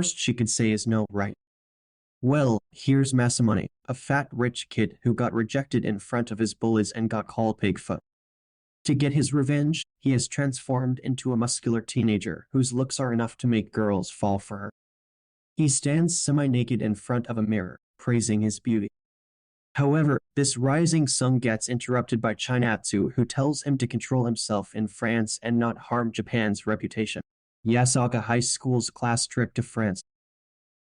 worst she could say is no, right? Well, here's Masamune, a fat rich kid who got rejected in front of his bullies and got called Pigfoot. To get his revenge, he is transformed into a muscular teenager whose looks are enough to make girls fall for her. He stands semi-naked in front of a mirror, praising his beauty. However, this rising sun gets interrupted by Chinatsu, who tells him to control himself in France and not harm Japan's reputation. Yasaka High School's class trip to France.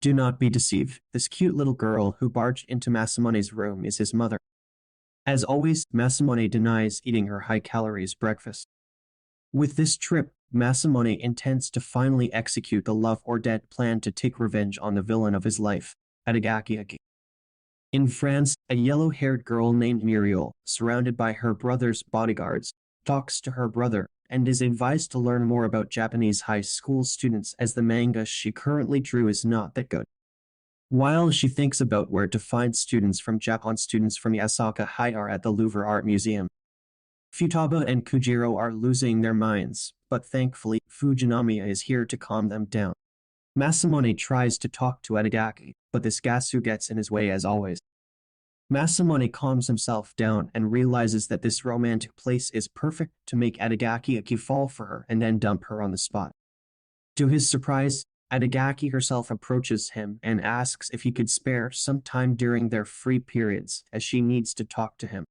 Do not be deceived, this cute little girl who barged into Masamune's room is his mother. As always, Masamune denies eating her high-calories breakfast. With this trip, Masamune intends to finally execute the love or death plan to take revenge on the villain of his life, Adagaki. In France, a yellow-haired girl named Muriel, surrounded by her brother's bodyguards, talks to her brother and is advised to learn more about Japanese high school students as the manga she currently drew is not that good. While she thinks about where to find students from Japan, students from Yasaka High are at the Louvre Art Museum. Futaba and Kujiro are losing their minds, but thankfully, Fujinami is here to calm them down. Masamune tries to talk to Adagaki, but this Gasou gets in his way as always. Masamune calms himself down and realizes that this romantic place is perfect to make Adagaki fall for her and then dump her on the spot. To his surprise, Adagaki herself approaches him and asks if he could spare some time during their free periods, as she needs to talk to him.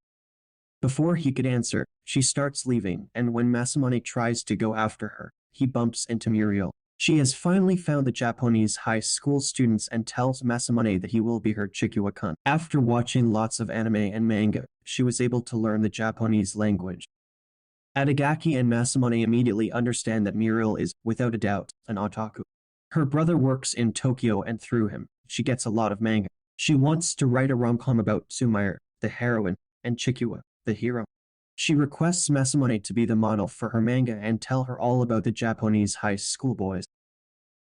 Before he could answer, she starts leaving, and when Masamune tries to go after her, he bumps into Muriel. She has finally found the Japanese high school students and tells Masamune that he will be her Chikuwa-kun. After watching lots of anime and manga, she was able to learn the Japanese language. Adagaki and Masamune immediately understand that Muriel is, without a doubt, an otaku. Her brother works in Tokyo and through him, she gets a lot of manga. She wants to write a rom-com about Sumire, the heroine, and Chikuwa, the hero. She requests Masamune to be the model for her manga and tell her all about the Japanese high school boys.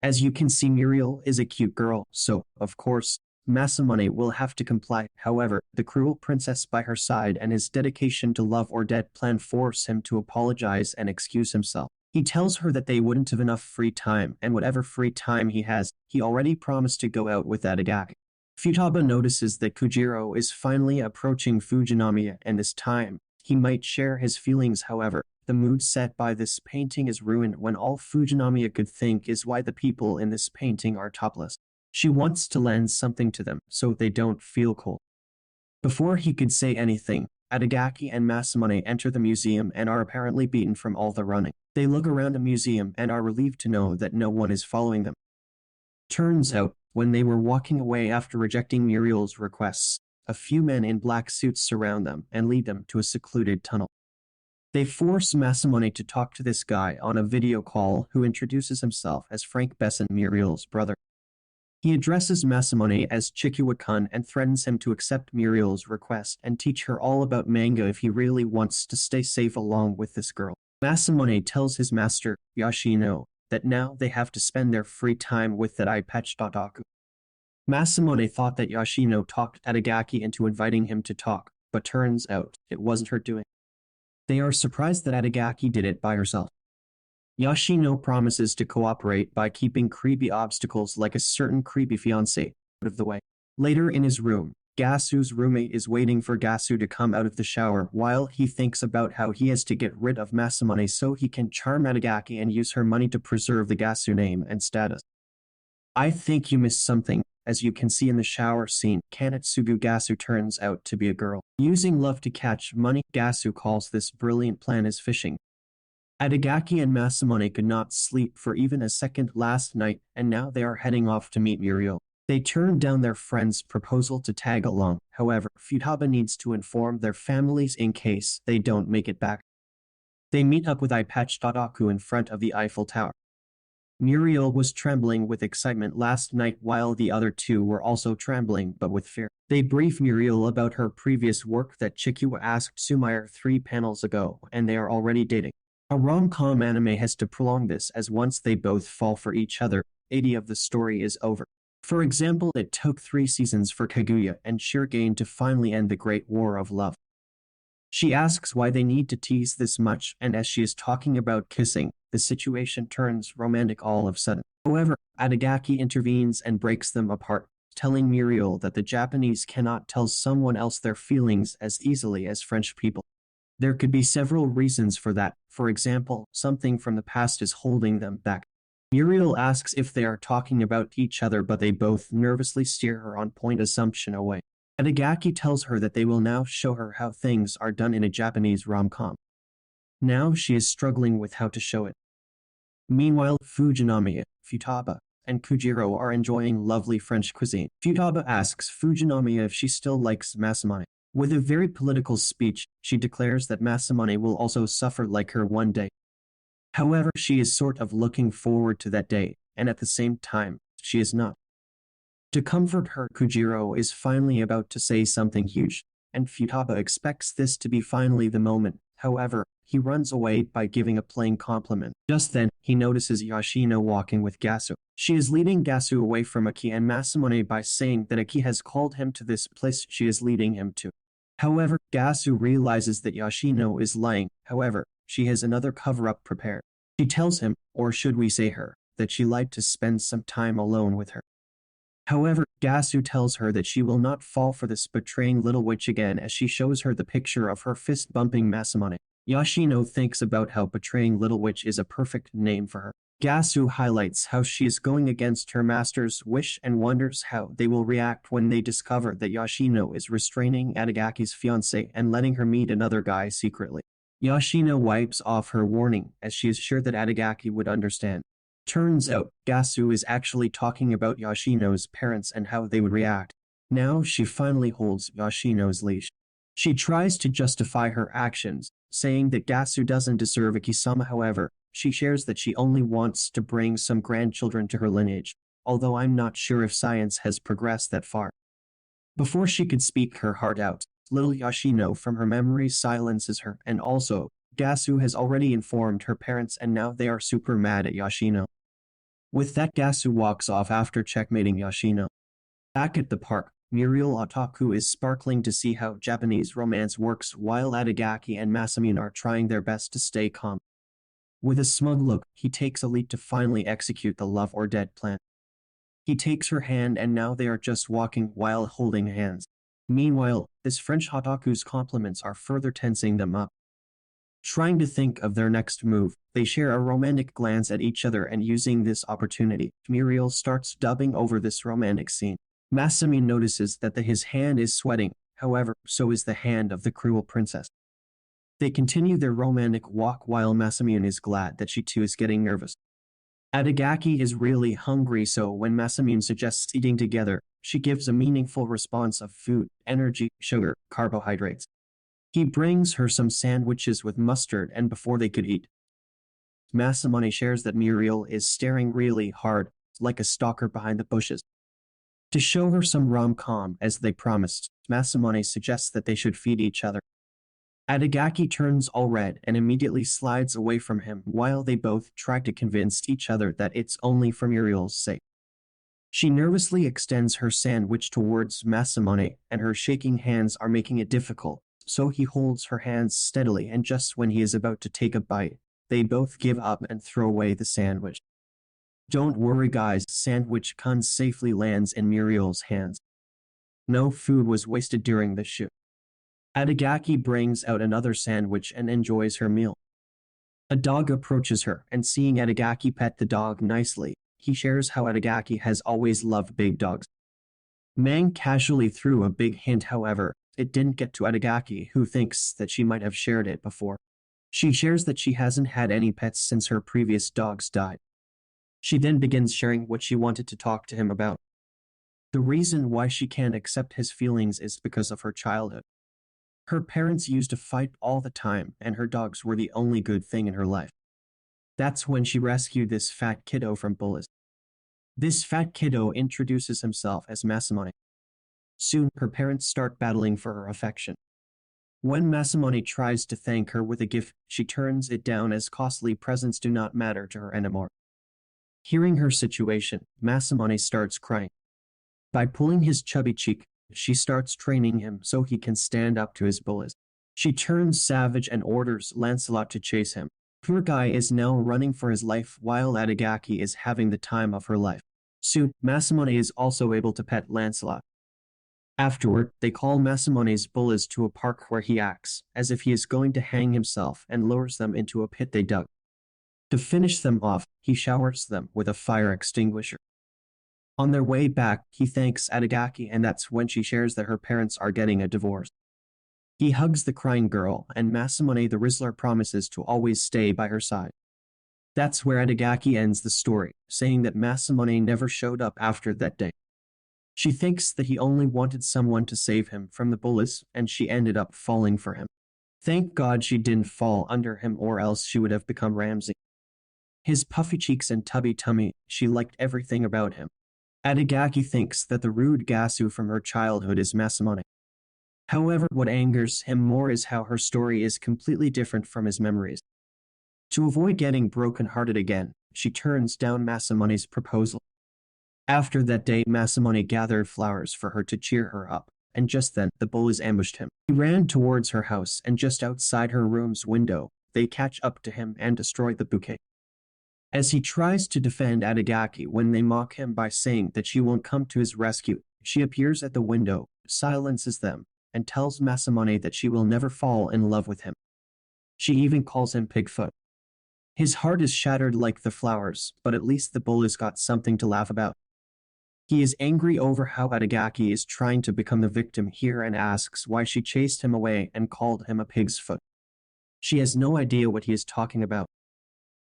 As you can see, Muriel is a cute girl, so, of course, Masamune will have to comply. However, the cruel princess by her side and his dedication to love or death plan force him to apologize and excuse himself. He tells her that they wouldn't have enough free time, and whatever free time he has, he already promised to go out with Adagaki. Futaba notices that Kujiro is finally approaching Fujinami, and this time, he might share his feelings. However, the mood set by this painting is ruined when all Fujinami could think is why the people in this painting are topless. She wants to lend something to them so they don't feel cold. Before he could say anything, Adagaki and Masamune enter the museum and are apparently beaten from all the running. They look around the museum and are relieved to know that no one is following them. Turns out, when they were walking away after rejecting Muriel's requests, a few men in black suits surround them and lead them to a secluded tunnel. They force Masamune to talk to this guy on a video call who introduces himself as Frank Besson, Muriel's brother. He addresses Masamune as Chikuwa-kun and threatens him to accept Muriel's request and teach her all about manga if he really wants to stay safe along with this girl. Masamune tells his master, Yoshino, that now they have to spend their free time with that eye-patched otaku. Masamune thought that Yoshino talked Adagaki into inviting him to talk, but turns out it wasn't her doing. They are surprised that Adagaki did it by herself. Yoshino promises to cooperate by keeping creepy obstacles like a certain creepy fiancé out of the way. Later in his room, Gasou's roommate is waiting for Gasou to come out of the shower while he thinks about how he has to get rid of Masamune so he can charm Adagaki and use her money to preserve the Gasou name and status. I think you missed something. As you can see in the shower scene, Kanetsugu Gasou turns out to be a girl. Using love to catch money, Gasou calls this brilliant plan as fishing. Adagaki and Masamune could not sleep for even a second last night, and now they are heading off to meet Muriel. They turn down their friend's proposal to tag along. However, Futaba needs to inform their families in case they don't make it back. They meet up with eye-patched otaku in front of the Eiffel Tower. Muriel was trembling with excitement last night while the other two were also trembling but with fear. They brief Muriel about her previous work that Chikuwa asked Sumire 3 panels ago, and they are already dating. A rom-com anime has to prolong this, as once they both fall for each other, 80 of the story is over. For example, it took 3 seasons for Kaguya and Shirogane to finally end the Great War of Love. She asks why they need to tease this much, and as she is talking about kissing, the situation turns romantic all of a sudden. However, Adagaki intervenes and breaks them apart, telling Muriel that the Japanese cannot tell someone else their feelings as easily as French people. There could be several reasons for that. For example, something from the past is holding them back. Muriel asks if they are talking about each other, but they both nervously steer her on-point assumption away. Adagaki tells her that they will now show her how things are done in a Japanese rom-com. Now she is struggling with how to show it. Meanwhile, Fujinami, Futaba, and Kujiro are enjoying lovely French cuisine. Futaba asks Fujinami if she still likes Masamune. With a very political speech, she declares that Masamune will also suffer like her one day. However, she is sort of looking forward to that day, and at the same time, she is not. To comfort her, Kujiro is finally about to say something huge, and Futaba expects this to be finally the moment. However, he runs away by giving a plain compliment. Just then, he notices Yoshino walking with Gasou. She is leading Gasou away from Aki and Masamune by saying that Aki has called him to this place she is leading him to. However, Gasou realizes that Yoshino is lying. However, she has another cover-up prepared. She tells him, or should we say her, that she lied to spend some time alone with her. However, Gasou tells her that she will not fall for this betraying little witch again as she shows her the picture of her fist-bumping Masamune. Yoshino thinks about how betraying little witch is a perfect name for her. Gasou highlights how she is going against her master's wish and wonders how they will react when they discover that Yoshino is restraining Adagaki's fiancé and letting her meet another guy secretly. Yoshino wipes off her warning as she is sure that Adagaki would understand. Turns out, Gasou is actually talking about Yoshino's parents and how they would react. Now she finally holds Yoshino's leash. She tries to justify her actions, saying that Gasou doesn't deserve Ikisama. However, she shares that she only wants to bring some grandchildren to her lineage, although I'm not sure if science has progressed that far. Before she could speak her heart out, little Yoshino from her memory silences her, and also, Gasou has already informed her parents and now they are super mad at Yoshino. With that, Gasou walks off after checkmating Yoshino. Back at the park, Muriel Otaku is sparkling to see how Japanese romance works while Adagaki and Masamune are trying their best to stay calm. With a smug look, he takes a leap to finally execute the love or dead plan. He takes her hand and now they are just walking while holding hands. Meanwhile, this French otaku's compliments are further tensing them up. Trying to think of their next move, they share a romantic glance at each other, and using this opportunity, Muriel starts dubbing over this romantic scene. Masamune notices that his hand is sweating, however, so is the hand of the cruel princess. They continue their romantic walk while Masamune is glad that she too is getting nervous. Adagaki is really hungry, so when Masamune suggests eating together, she gives a meaningful response of food, energy, sugar, carbohydrates. He brings her some sandwiches with mustard, and before they could eat, Masamune shares that Muriel is staring really hard, like a stalker behind the bushes. To show her some rom-com as they promised, Masamune suggests that they should feed each other. Adagaki turns all red and immediately slides away from him while they both try to convince each other that it's only for Muriel's sake. She nervously extends her sandwich towards Masamune, and her shaking hands are making it difficult, so he holds her hands steadily, and just when he is about to take a bite, they both give up and throw away the sandwich. Don't worry guys, sandwich kun safely lands in Muriel's hands. No food was wasted during the shoot. Adagaki brings out another sandwich and enjoys her meal. A dog approaches her, and seeing Adagaki pet the dog nicely, he shares how Adagaki has always loved big dogs. Mang casually threw a big hint, however, it didn't get to Adagaki, who thinks that she might have shared it before. She shares that she hasn't had any pets since her previous dogs died. She then begins sharing what she wanted to talk to him about. The reason why she can't accept his feelings is because of her childhood. Her parents used to fight all the time, and her dogs were the only good thing in her life. That's when she rescued this fat kiddo from bullies. This fat kiddo introduces himself as Masamune. Soon, her parents start battling for her affection. When Masamune tries to thank her with a gift, she turns it down as costly presents do not matter to her anymore. Hearing her situation, Masamune starts crying. By pulling his chubby cheek, she starts training him so he can stand up to his bullies. She turns savage and orders Lancelot to chase him. Poor guy is now running for his life while Adagaki is having the time of her life. Soon, Masamune is also able to pet Lancelot. Afterward, they call Masamune's bullies to a park where he acts as if he is going to hang himself and lowers them into a pit they dug. To finish them off, he showers them with a fire extinguisher. On their way back, he thanks Adagaki, and that's when she shares that her parents are getting a divorce. He hugs the crying girl, and Masamune the Rizzler promises to always stay by her side. That's where Adagaki ends the story, saying that Masamune never showed up after that day. She thinks that he only wanted someone to save him from the bullies, and she ended up falling for him. Thank God she didn't fall under him, or else she would have become Ramsay. His puffy cheeks and tubby tummy, she liked everything about him. Adagaki thinks that the rude Gasou from her childhood is Masamune. However, what angers him more is how her story is completely different from his memories. To avoid getting broken-hearted again, she turns down Masamune's proposal. After that day, Masamune gathered flowers for her to cheer her up, and just then, the bullies ambushed him. He ran towards her house, and just outside her room's window, they catch up to him and destroy the bouquet. As he tries to defend Adagaki when they mock him by saying that she won't come to his rescue, she appears at the window, silences them, and tells Masamune that she will never fall in love with him. She even calls him Pigfoot. His heart is shattered like the flowers, but at least the bullies got something to laugh about. He is angry over how Adagaki is trying to become the victim here and asks why she chased him away and called him a pig's foot. She has no idea what he is talking about.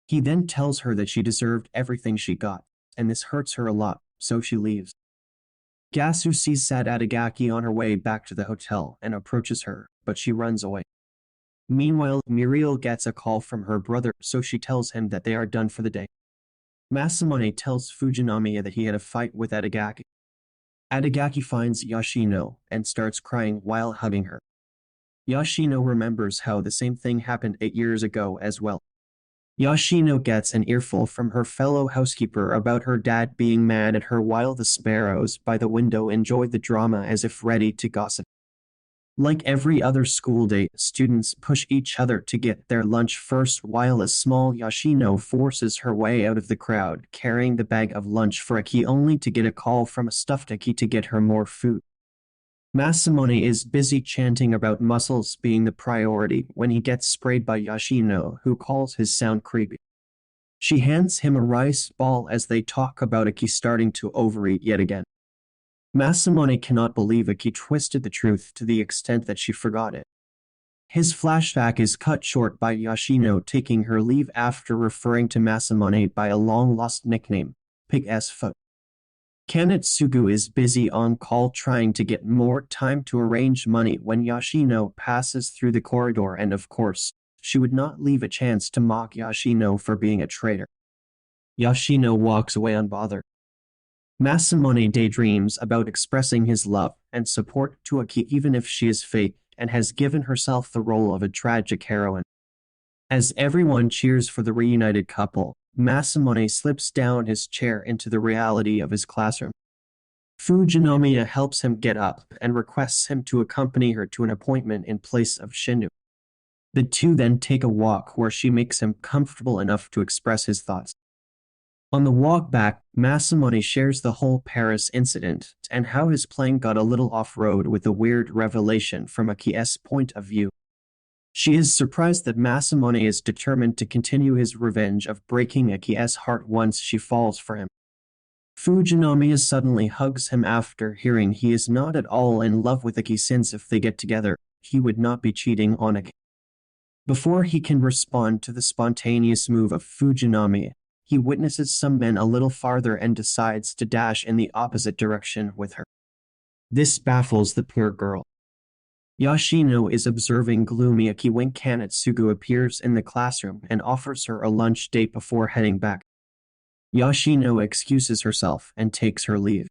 He then tells her that she deserved everything she got, and this hurts her a lot, so she leaves. Gasou sees sad Adagaki on her way back to the hotel and approaches her, but she runs away. Meanwhile, Muriel gets a call from her brother, so she tells him that they are done for the day. Masamune tells Fujinami that he had a fight with Adagaki. Adagaki finds Yoshino and starts crying while hugging her. Yoshino remembers how the same thing happened 8 years ago as well. Yoshino gets an earful from her fellow housekeeper about her dad being mad at her while the sparrows by the window enjoy the drama as if ready to gossip. Like every other school day, students push each other to get their lunch first while a small Yoshino forces her way out of the crowd carrying the bag of lunch for Aki only to get a call from a stuffed Aki to get her more food. Masamune is busy chanting about muscles being the priority when he gets sprayed by Yoshino, who calls his sound creepy. She hands him a rice ball as they talk about Aki starting to overeat yet again. Masamune cannot believe Aki twisted the truth to the extent that she forgot it. His flashback is cut short by Yoshino taking her leave after referring to Masamune by a long-lost nickname, Pig-S Foot. Kanetsugu is busy on call trying to get more time to arrange money when Yoshino passes through the corridor, and of course, she would not leave a chance to mock Yoshino for being a traitor. Yoshino walks away unbothered. Masamune daydreams about expressing his love and support to Aki even if she is fake and has given herself the role of a tragic heroine. As everyone cheers for the reunited couple, Masamune slips down his chair into the reality of his classroom. Fujinami helps him get up and requests him to accompany her to an appointment in place of Shinnu. The two then take a walk where she makes him comfortable enough to express his thoughts. On the walk back, Masamune shares the whole Paris incident and how his plane got a little off-road with a weird revelation from Aki's point of view. She is surprised that Masamune is determined to continue his revenge of breaking Aki's heart once she falls for him. Fujinami suddenly hugs him after hearing he is not at all in love with Aki, since if they get together, he would not be cheating on Aki. Before he can respond to the spontaneous move of Fujinami, he witnesses some men a little farther and decides to dash in the opposite direction with her. This baffles the poor girl. Yoshino is observing gloomy Aki when Kanetsugu appears in the classroom and offers her a lunch date before heading back. Yoshino excuses herself and takes her leave.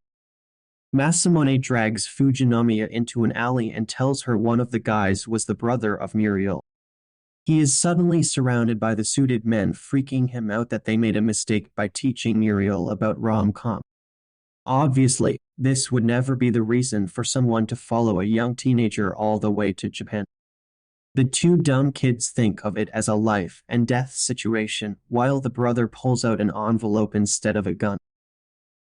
Masamune drags Fujinami into an alley and tells her one of the guys was the brother of Muriel. He is suddenly surrounded by the suited men, freaking him out that they made a mistake by teaching Muriel about rom-com. Obviously, this would never be the reason for someone to follow a young teenager all the way to Japan. The two dumb kids think of it as a life and death situation, while the brother pulls out an envelope instead of a gun.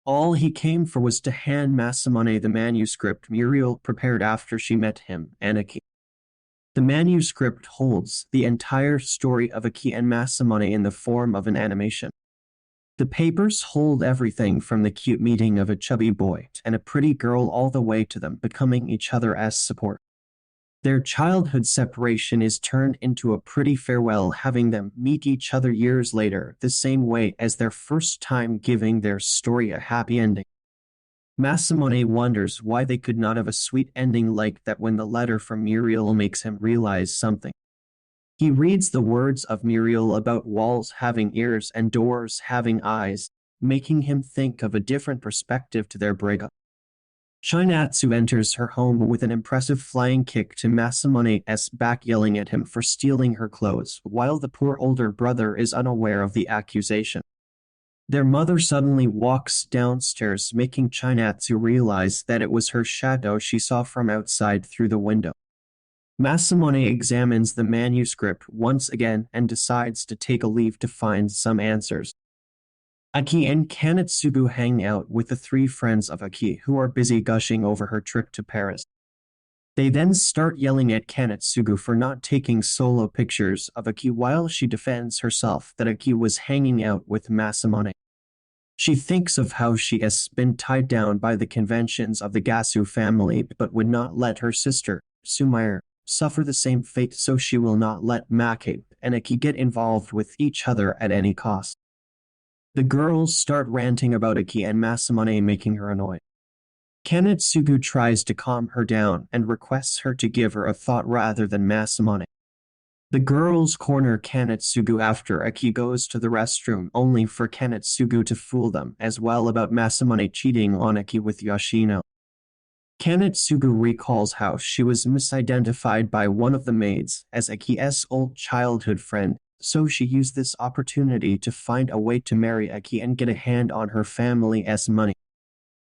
All he came for was to hand Masamune the manuscript Muriel prepared after she met him and Aki. The manuscript holds the entire story of Aki and Masamune in the form of an animation. The papers hold everything from the cute meeting of a chubby boy and a pretty girl all the way to them becoming each other as support. Their childhood separation is turned into a pretty farewell, having them meet each other years later, the same way as their first time, giving their story a happy ending. Masamune wonders why they could not have a sweet ending like that when the letter from Muriel makes him realize something. He reads the words of Muriel about walls having ears and doors having eyes, making him think of a different perspective to their breakup. Shinatsu enters her home with an impressive flying kick to Masamune's back, yelling at him for stealing her clothes, while the poor older brother is unaware of the accusation. Their mother suddenly walks downstairs, making Shinatsu realize that it was her shadow she saw from outside through the window. Masamune examines the manuscript once again and decides to take a leave to find some answers. Aki and Kanetsugu hang out with the three friends of Aki who are busy gushing over her trip to Paris. They then start yelling at Kanetsugu for not taking solo pictures of Aki while she defends herself that Aki was hanging out with Masamune. She thinks of how she has been tied down by the conventions of the Gasou family but would not let her sister, Sumire, suffer the same fate, so she will not let Makabe and Aki get involved with each other at any cost. The girls start ranting about Aki and Masamune, making her annoyed. Kanetsugu tries to calm her down and requests her to give her a thought rather than Masamune. The girls corner Kanetsugu after Aki goes to the restroom, only for Kanetsugu to fool them as well about Masamune cheating on Aki with Yoshino. Kanetsugu recalls how she was misidentified by one of the maids as Aki's old childhood friend, so she used this opportunity to find a way to marry Aki and get a hand on her family's money.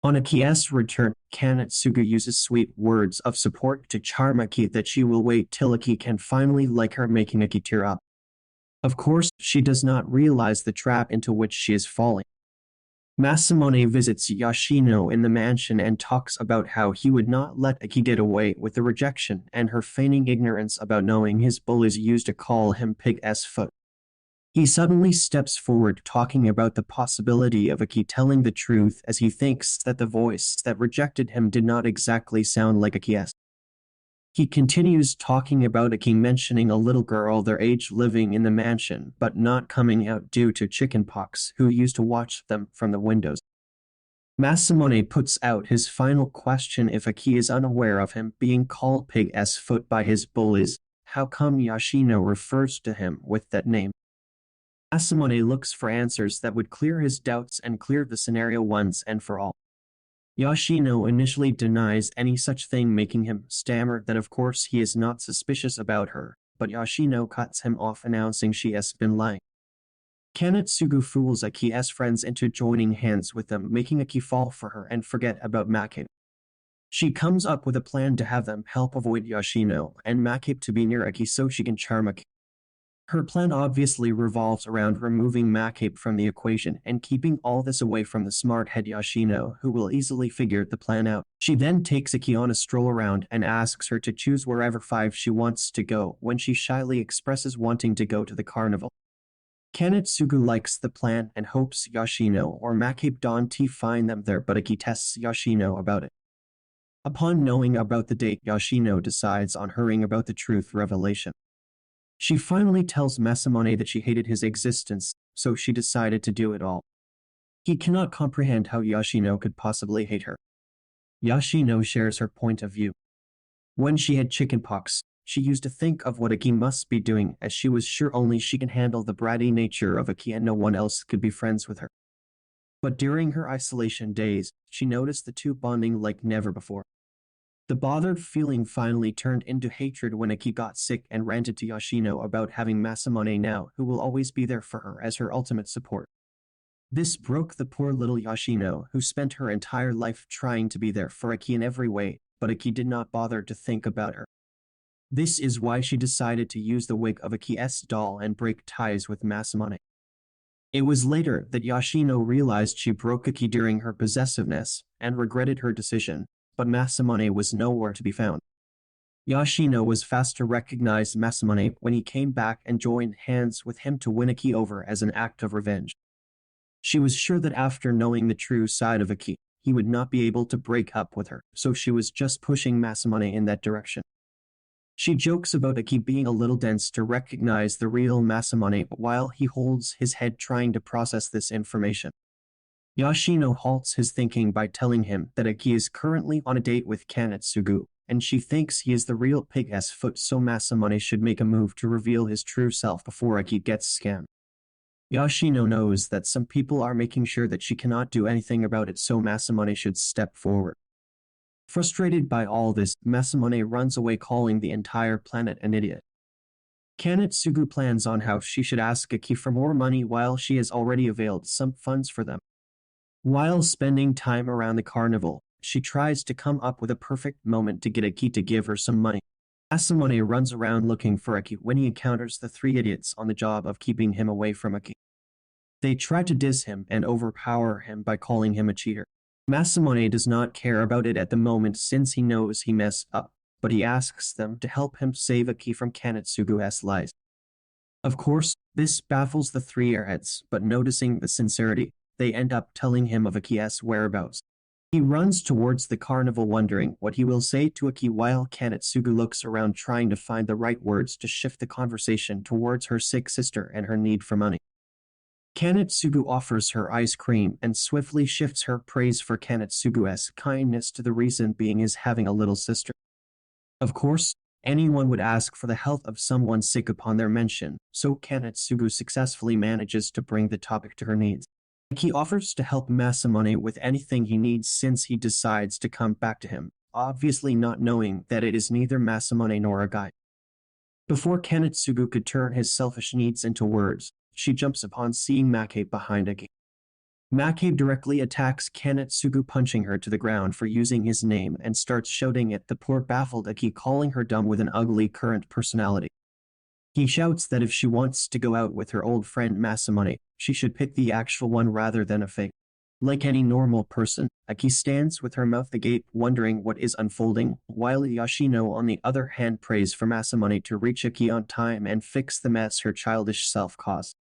On Aki's return, Kanetsugu uses sweet words of support to charm Aki that she will wait till Aki can finally like her, making Aki tear up. Of course, she does not realize the trap into which she is falling. Masamune visits Yoshino in the mansion and talks about how he would not let Aki get away with the rejection and her feigning ignorance about knowing his bullies used to call him Pig's Foot. He suddenly steps forward, talking about the possibility of Aki telling the truth, as he thinks that the voice that rejected him did not exactly sound like Aki's. He continues talking about Aki mentioning a little girl their age living in the mansion but not coming out due to chickenpox, who used to watch them from the windows. Masamune puts out his final question: if Aki is unaware of him being called Pig's Foot by his bullies, how come Yoshino refers to him with that name? Masamune looks for answers that would clear his doubts and clear the scenario once and for all. Yoshino initially denies any such thing, making him stammer that of course he is not suspicious about her, but Yoshino cuts him off, announcing she has been lying. Kanetsugu fools Aki's friends into joining hands with them, making Aki fall for her and forget about Makabe. She comes up with a plan to have them help avoid Yoshino and Makabe to be near Aki so she can charm Aki. Her plan obviously revolves around removing Makabe from the equation and keeping all this away from the smart head Yoshino, who will easily figure the plan out. She then takes Aki on a stroll around and asks her to choose wherever five she wants to go, when she shyly expresses wanting to go to the carnival. Kanetsugu likes the plan and hopes Yoshino or Makabe don't find them there, but Aki tests Yoshino about it. Upon knowing about the date, Yoshino decides on hurrying about the truth revelation. She finally tells Masamune that she hated his existence, so she decided to do it all. He cannot comprehend how Yoshino could possibly hate her. Yoshino shares her point of view. When she had chickenpox, she used to think of what Aki must be doing, as she was sure only she can handle the bratty nature of Aki and no one else could be friends with her. But during her isolation days, she noticed the two bonding like never before. The bothered feeling finally turned into hatred when Aki got sick and ranted to Yoshino about having Masamune now, who will always be there for her as her ultimate support. This broke the poor little Yoshino, who spent her entire life trying to be there for Aki in every way, but Aki did not bother to think about her. This is why she decided to use the wig of Aki's doll and break ties with Masamune. It was later that Yoshino realized she broke Aki during her possessiveness and regretted her decision, but Masamune was nowhere to be found. Yoshino was fast to recognize Masamune when he came back and joined hands with him to win Aki over as an act of revenge. She was sure that after knowing the true side of Aki, he would not be able to break up with her, so she was just pushing Masamune in that direction. She jokes about Aki being a little dense to recognize the real Masamune while he holds his head trying to process this information. Yoshino halts his thinking by telling him that Aki is currently on a date with Kanetsugu, and she thinks he is the real pig's foot, so Masamune should make a move to reveal his true self before Aki gets scammed. Yoshino knows that some people are making sure that she cannot do anything about it, so Masamune should step forward. Frustrated by all this, Masamune runs away, calling the entire planet an idiot. Kanetsugu plans on how she should ask Aki for more money while she has already availed some funds for them. While spending time around the carnival, she tries to come up with a perfect moment to get Aki to give her some money. Masamune runs around looking for Aki when he encounters the three idiots on the job of keeping him away from Aki. They try to diss him and overpower him by calling him a cheater. Masamune does not care about it at the moment since he knows he messed up, but he asks them to help him save Aki from Kanetsugu's lies. Of course, this baffles the three airheads, but noticing the sincerity, they end up telling him of Aki's whereabouts. He runs towards the carnival wondering what he will say to Aki while Kanetsugu looks around trying to find the right words to shift the conversation towards her sick sister and her need for money. Kanetsugu offers her ice cream and swiftly shifts her praise for Kanetsugu's kindness to the reason being his having a little sister. Of course, anyone would ask for the health of someone sick upon their mention, so Kanetsugu successfully manages to bring the topic to her needs. He offers to help Masamune with anything he needs since he decides to come back to him, obviously not knowing that it is neither Masamune nor a guy. Before Kanetsugu could turn his selfish needs into words, she jumps upon seeing Macabe behind Aki. Macabe directly attacks Kanetsugu, punching her to the ground for using his name, and starts shouting at the poor baffled Aki, calling her dumb with an ugly current personality. He shouts that if she wants to go out with her old friend Masamune, she should pick the actual one rather than a fake. Like any normal person, Aki stands with her mouth agape wondering what is unfolding, while Yoshino on the other hand prays for Masamune to reach Aki on time and fix the mess her childish self caused.